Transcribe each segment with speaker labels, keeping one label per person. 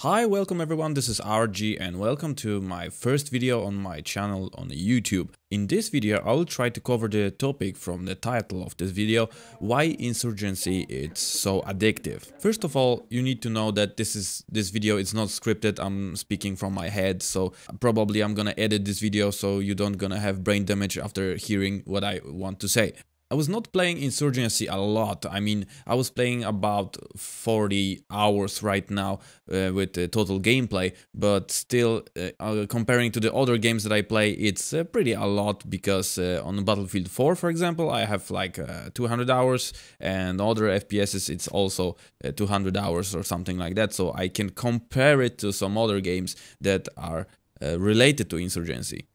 Speaker 1: Hi, welcome everyone, this is RG and welcome to my first video on my channel on YouTube. In this video I will try to cover the topic from the title of this video, why Insurgency is so addictive. First of all, you need to know that this video is not scripted, I'm speaking from my head, so probably I'm gonna edit this video so you don't gonna have brain damage after hearing what I want to say. I was not playing Insurgency a lot. I mean, I was playing about 40 hours right now with the total gameplay, but still, comparing to the other games that I play, it's pretty a lot because on Battlefield 4, for example, I have like 200 hours, and other FPSs it's also 200 hours or something like that, so I can compare it to some other games that are related to Insurgency.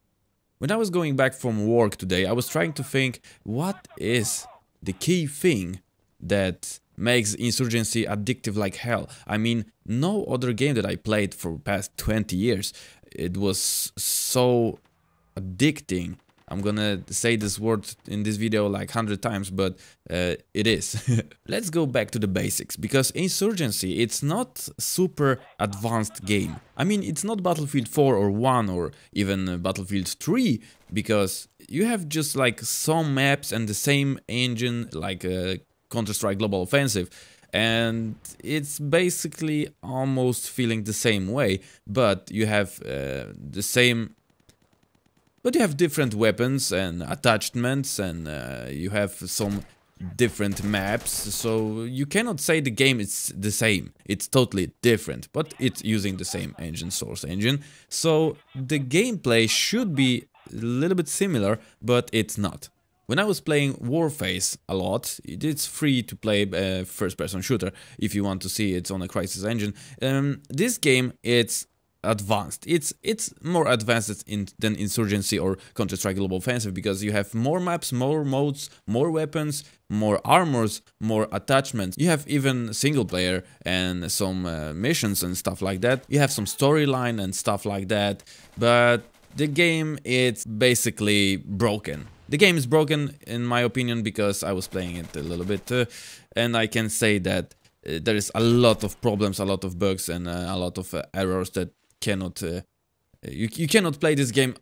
Speaker 1: When I was going back from work today, I was trying to think, what is the key thing that makes Insurgency addictive like hell? I mean, no other game that I played for past 20 years, it was so addicting. I'm gonna say this word in this video like 100 times, but it is. Let's go back to the basics, because Insurgency, it's not super advanced game. I mean, it's not Battlefield 4 or 1 or even Battlefield 3, because you have just like some maps and the same engine like Counter-Strike Global Offensive, and it's basically almost feeling the same way, but you have the same... But you have different weapons and attachments, and you have some different maps, so you cannot say the game is the same. It's totally different, but it's using the same engine, source engine, so the gameplay should be a little bit similar, but it's not. When I was playing Warface a lot, it's free to play first-person shooter if you want to see it on a Crysis engine. This game, it's advanced. It's more advanced than Insurgency or Counter-Strike Global Offensive, because you have more maps, more modes, more weapons, more armors, more attachments. You have even single player and some missions and stuff like that. You have some storyline and stuff like that, but the game, it's basically broken. The game is broken in my opinion, because I was playing it a little bit and I can say that there is a lot of problems, a lot of bugs, and a lot of errors that cannot you cannot play this game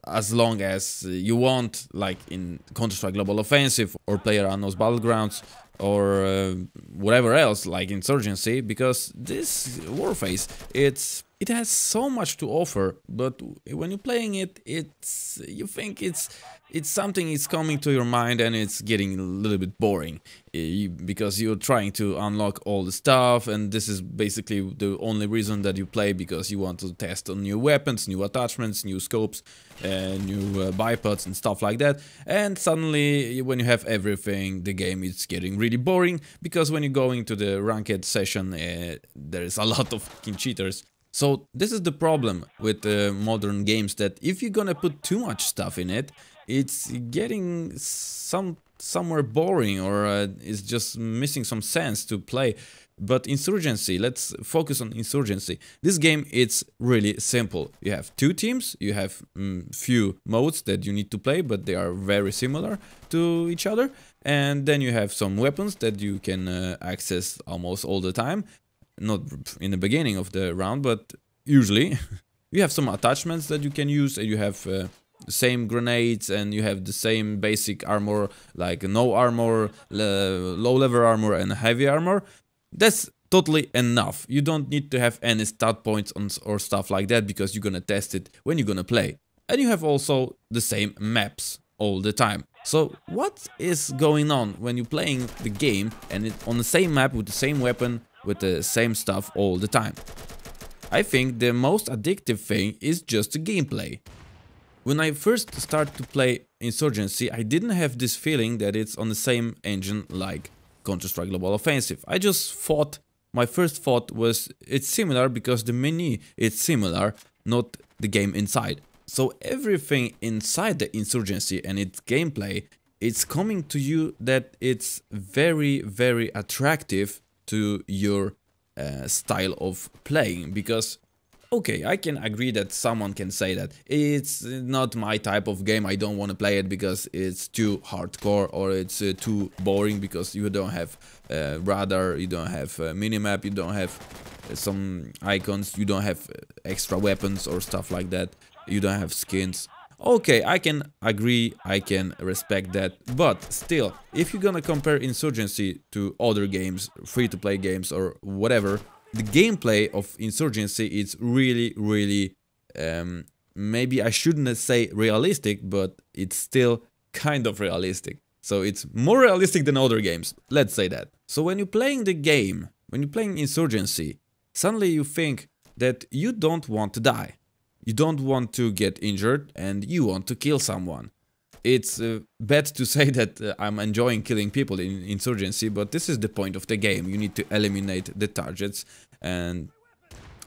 Speaker 1: as long as you want, like in Counter-Strike Global Offensive or PlayerUnknown's Battlegrounds or whatever else like Insurgency, because this Warface, it has so much to offer, but when you're playing it, you think it's something is coming to your mind and it's getting a little bit boring, because you're trying to unlock all the stuff, and this is basically the only reason that you play, because you want to test on new weapons, new attachments, new scopes, new bipods and stuff like that, and suddenly when you have everything, the game is getting really boring, because when you go into the ranked session, there is a lot of fucking cheaters. So this is the problem with modern games, that if you're gonna put too much stuff in it, it's getting somewhere boring, or it's just missing some sense to play. But Insurgency, let's focus on Insurgency. This game, it's really simple. You have two teams, you have few modes that you need to play, but they are very similar to each other. And then you have some weapons that you can access almost all the time. Not in the beginning of the round, but usually. You have some attachments that you can use, and you have the same grenades, and you have the same basic armor, like no armor, low level armor and heavy armor. That's totally enough. You don't need to have any stat points or stuff like that, because you're gonna test it when you're gonna play. And you have also the same maps all the time. So what is going on when you're playing the game and it's on the same map with the same weapon, with the same stuff all the time? I think the most addictive thing is just the gameplay. When I first started to play Insurgency, I didn't have this feeling that it's on the same engine like Counter-Strike Global Offensive. I just thought, my first thought was, it's similar because the menu is similar, not the game inside. So everything inside the Insurgency and its gameplay, it's coming to you that it's very, very attractive to your style of playing, because Okay, I can agree that someone can say that it's not my type of game, I don't want to play it because it's too hardcore, or it's too boring because you don't have radar, you don't have minimap, you don't have some icons, you don't have extra weapons or stuff like that, you don't have skins. Okay, I can agree, I can respect that, but still, if you're gonna compare Insurgency to other games, free-to-play games or whatever, the gameplay of Insurgency is really, maybe I shouldn't say realistic, but it's still kind of realistic. So it's more realistic than other games, let's say that. So when you're playing the game, when you're playing Insurgency, suddenly you think that you don't want to die. You don't want to get injured and you want to kill someone. It's bad to say that I'm enjoying killing people in Insurgency, but this is the point of the game. You need to eliminate the targets and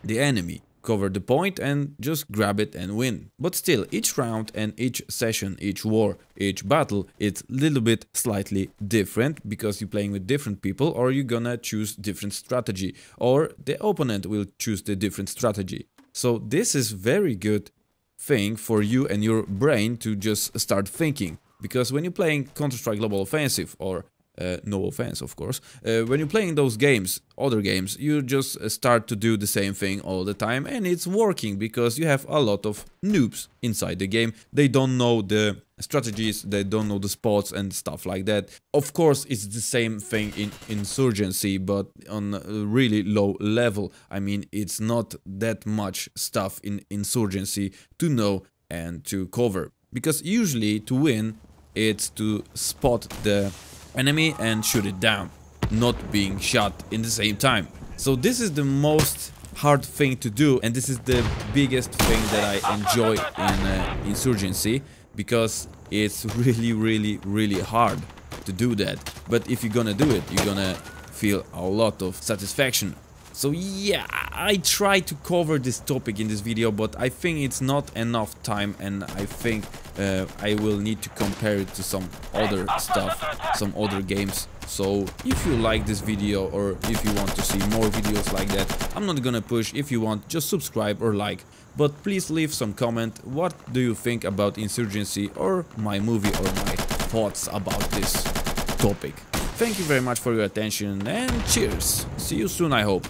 Speaker 1: the enemy. Cover the point and just grab it and win. But still, each round and each session, each war, each battle, it's a little bit slightly different because you're playing with different people, or you're gonna choose different strategy, or the opponent will choose the different strategy. So this is very good thing for you and your brain to just start thinking, because when you're playing Counter-Strike Global Offensive, or no offense of course, when you're playing those games, other games, you just start to do the same thing all the time, and it's working because you have a lot of noobs inside the game. They don't know the strategies, they don't know the spots and stuff like that. Of course it's the same thing in Insurgency, but on a really low level. I mean, it's not that much stuff in Insurgency to know and to cover, because usually to win it's to spot the enemy and shoot it down, not being shot in the same time. So this is the most hard thing to do, and this is the biggest thing that I enjoy in Insurgency, because it's really hard to do that. But if you're gonna do it, you're gonna feel a lot of satisfaction. So yeah, I try to cover this topic in this video, but I think it's not enough time, and I think I will need to compare it to some other stuff, some other games. So if you like this video, or if you want to see more videos like that, I'm not gonna push. If you want, just subscribe or like. But please leave some comment. What do you think about Insurgency, or my movie, or my thoughts about this topic? Thank you very much for your attention, and cheers! See you soon, I hope.